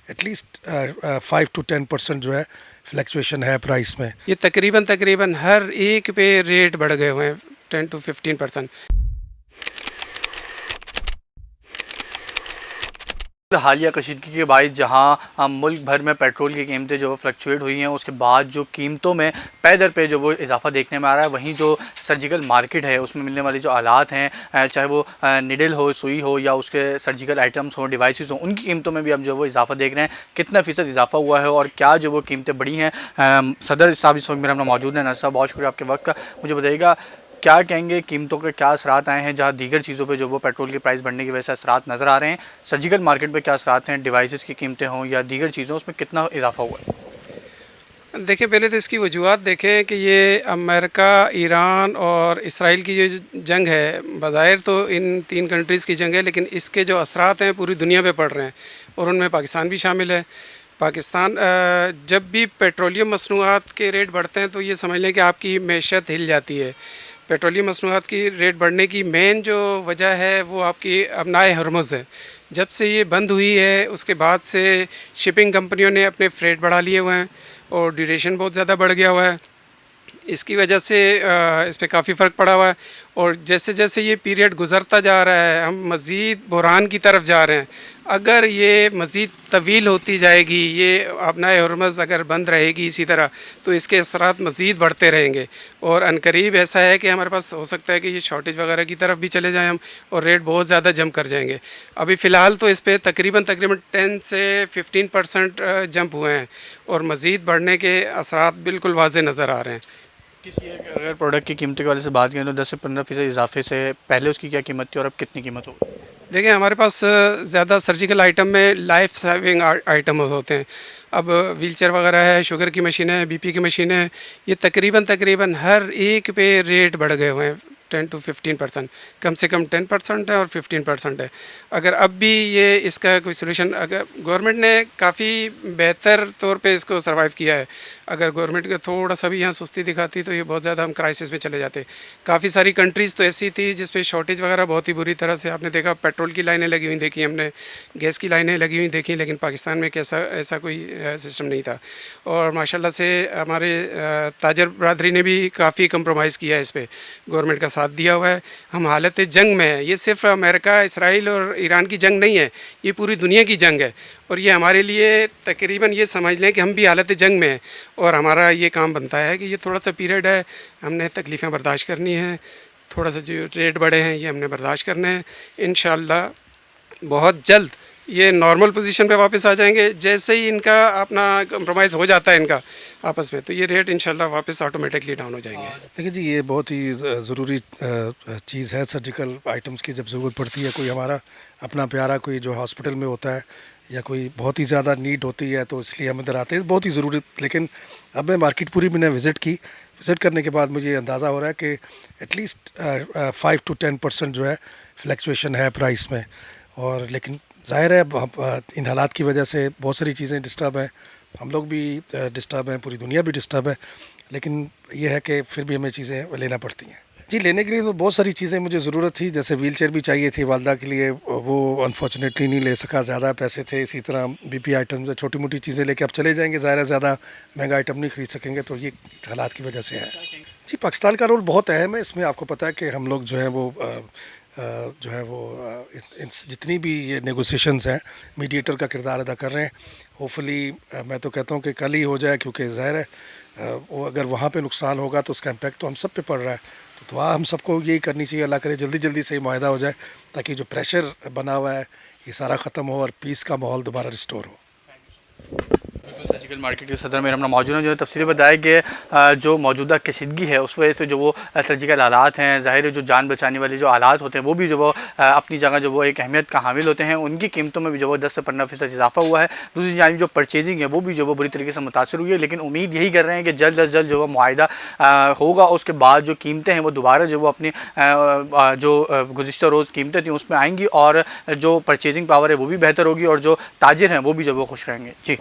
At least 5 to 10% जो है fluctuation है प्राइस में। ये तकरीबन हर एक पे रेट बढ़ गए हुए हैं 10 to 15%। हालिया कशीदगी के बायस जहां मुल्क भर में पेट्रोल की कीमतें जो फ्लक्चुएट हुई हैं, उसके बाद जो कीमतों में पे दर पे जो वो इजाफा देखने में आ रहा है, वहीं जो सर्जिकल मार्केट है उसमें मिलने वाली जो आलात हैं, चाहे वो निडल हो, सुई हो या उसके सर्जिकल आइटम्स हो, डिवाइसेस हो, उनकी कीमतों में भी हम जो वो इजाफा देख रहे हैं। कितना फ़ीसद इजाफा हुआ है और क्या जो वो कीमतें बढ़ी हैं। सदर साहब इस वक्त मेरे हम मौजूद हैं। नसर साहब, बहुत शुक्रिया आपके वक्त का। मुझे बताइएगा, क्या कहेंगे, कीमतों के क्या असरात आए हैं, जहाँ दीगर चीज़ों पे जो वो पेट्रोल की प्राइस बढ़ने की वजह से असरात नज़र आ रहे हैं? सर्जिकल मार्केट पे क्या असरात हैं, डिवाइसेस की कीमतें हों या दीगर चीज़ों, उसमें कितना इजाफा हुआ है? देखिए, पहले तो इसकी वजूहत देखें कि ये अमेरिका, ईरान और इसराइल की जो जंग है, बज़ाहिर तो इन तीन कंट्रीज़ की जंग है, लेकिन इसके जो असरात हैं पूरी दुनिया पे पड़ रहे हैं और उनमें पाकिस्तान भी शामिल है। पाकिस्तान जब भी पेट्रोलियम मसनूआत के रेट बढ़ते हैं तो ये समझ लें कि आपकी मैशत हिल जाती है। पेट्रोलियम मसनूआत की रेट बढ़ने की मेन जो वजह है वो आपकी अपनाए हरमुज़ है। जब से ये बंद हुई है उसके बाद से शिपिंग कंपनियों ने अपने फ्रेट बढ़ा लिए हुए हैं और ड्यूरेशन बहुत ज़्यादा बढ़ गया हुआ है। इसकी वजह से इस पे काफ़ी फ़र्क पड़ा हुआ है और जैसे जैसे ये पीरियड गुज़रता जा रहा है हम मज़ीद बहरान की तरफ जा रहे हैं। अगर ये मज़ीद तवील होती जाएगी, ये अपनाए हुर्मुज़ अगर बंद रहेगी इसी तरह, तो इसके असरात मज़ीद बढ़ते रहेंगे और अनकरीब ऐसा है कि हमारे पास हो सकता है कि ये शॉर्टेज वगैरह की तरफ भी चले जाएं हम और रेट बहुत ज़्यादा जंप कर जाएंगे। अभी फ़िलहाल तो इस पर तकरीबन 10 से 15% जंप हुए हैं और मज़ीद बढ़ने के असरात बिल्कुल वाज़े नज़र आ रहे हैं। किसी एक अगर प्रोडक्ट की कीमत के वाले से बात करें तो 10 से 15% इजाफे से पहले उसकी क्या कीमत थी और अब कितनी कीमत हो? देखिए, हमारे पास ज़्यादा सर्जिकल आइटम में लाइफ सेविंग आइटम होते हैं। अब व्हीलचेयर वगैरह है, शुगर की मशीनें हैं, बीपी की मशीनें हैं, ये तकरीबन हर एक पे रेट बढ़ गए हुए हैं 10 to 15%। कम से कम 10% है और 15% है। अगर अब भी ये इसका कोई सोल्यूशन, अगर गवर्नमेंट ने काफ़ी बेहतर तौर पे इसको सर्वाइव किया है। अगर गवर्नमेंट का थोड़ा सा भी यहाँ सुस्ती दिखाती तो ये बहुत ज़्यादा हम क्राइसिस में चले जाते। काफ़ी सारी कंट्रीज़ तो ऐसी थी जिस पे शॉर्टेज वगैरह बहुत ही बुरी तरह से आपने देखा। पेट्रोल की लाइनें लगी हुई देखी हमने, गैस की लाइनें लगी हुई देखी, लेकिन पाकिस्तान में कैसा ऐसा कोई सिस्टम नहीं था। और माशाल्लाह से हमारे ताजर बरदरी ने भी काफ़ी कंप्रोमाइज़ किया है, इस पर गवर्नमेंट का साथ दिया हुआ है। हम हालत जंग में है। ये सिर्फ अमेरिका, इसराइल और ईरान की जंग नहीं है, ये पूरी दुनिया की जंग है और ये हमारे लिए तकरीबन ये समझ लें कि हम भी हालत जंग में हैं और हमारा ये काम बनता है कि ये थोड़ा सा पीरियड है, हमने तकलीफ़ें बर्दाश्त करनी है। थोड़ा सा जो रेट बढ़े हैं ये हमने बर्दाश्त करने हैं। इंशाअल्लाह बहुत जल्द ये नॉर्मल पोजीशन पे वापस आ जाएंगे। जैसे ही इनका अपना कंप्रोमाइज़ हो जाता है इनका आपस में, तो ये रेट इंशाल्लाह वापस ऑटोमेटिकली डाउन हो जाएंगे। देखिए जी, ये बहुत ही ज़रूरी चीज़ है। सर्जिकल आइटम्स की जब ज़रूरत पड़ती है, कोई हमारा अपना प्यारा कोई जो हॉस्पिटल में होता है या कोई बहुत ही ज़्यादा नीड होती है, तो इसलिए हम इधर आते हैं, बहुत ही ज़रूरी। लेकिन अब मैं मार्केट पूरी मैंने विज़िट करने के बाद मुझे अंदाज़ा हो रहा है कि एटलीस्ट 5 to 10% जो है फ्लक्चुएशन है प्राइस में। और लेकिन ज़ाहिर है अब इन हालात की वजह से बहुत सारी चीज़ें डिस्टर्ब हैं, हम लोग भी डिस्टर्ब हैं, पूरी दुनिया भी डिस्टर्ब है। लेकिन ये है कि फिर भी हमें चीज़ें लेना पड़ती हैं। जी, लेने के लिए तो बहुत सारी चीज़ें मुझे ज़रूरत थी, जैसे व्हीलचेयर भी चाहिए थी वालदा के लिए, वो अनफॉर्चुनेटली नहीं ले सका, ज़्यादा पैसे थे। इसी तरह बीपी आइटम्स, छोटी मोटी चीज़ें लेके अब चले जाएंगे, ज़्यादा महंगा आइटम नहीं खरीद सकेंगे, तो ये हालात की वजह से है। जी, पाकिस्तान का रोल बहुत अहम है इसमें। आपको पता है कि हम लोग जो है वो जो है वो जितनी भी ये नेगोशिएशंस हैं, मीडिएटर का किरदार अदा कर रहे हैं। होपफुली मैं तो कहता हूँ कि कल ही हो जाए, क्योंकि ज़ाहिर है वो अगर वहाँ पे नुकसान होगा तो उसका इम्पेक्ट तो हम सब पे पड़ रहा है। तो दुआ हम सबको यही करनी चाहिए, अल्लाह करे जल्दी जल्दी से मुआहदा हो जाए, ताकि जो प्रेशर बना हुआ है ये सारा ख़त्म हो और पीस का माहौल दोबारा रिस्टोर हो। सर्जिकल मार्केट के सदर में हम मौजूद हैं, जो तफसीली बताया कि जो मौजूदा कशीदगी है उस वजह से जो वो सर्जिकल आलात हैं, ज़ाहिर है जो जान बचाने वाले जो आलात होते हैं वो भी जो वो अपनी जगह जो वो एक अहमियत का हामिल होते हैं। उनकी कीमतों में भी जो वो 10 से 15% इजाफा हुआ है। दूसरी जानिब जो परचेजिंग है वो भी जो वो बुरी तरीके से मुतासर हुई है, लेकिन उम्मीद यही कर रहे हैं कि जल्द अज जल्द जो वो मुआहिदा होगा, उसके बाद जो कीमतें हैं वो दोबारा जो वो अपनी जो गुज़िश्ता रोज़ कीमतें थी उसमें आएँगी और जो परचेजिंग पावर है वो भी बेहतर होगी और जो ताजिर हैं वो भी जो वो खुश रहेंगे। जी।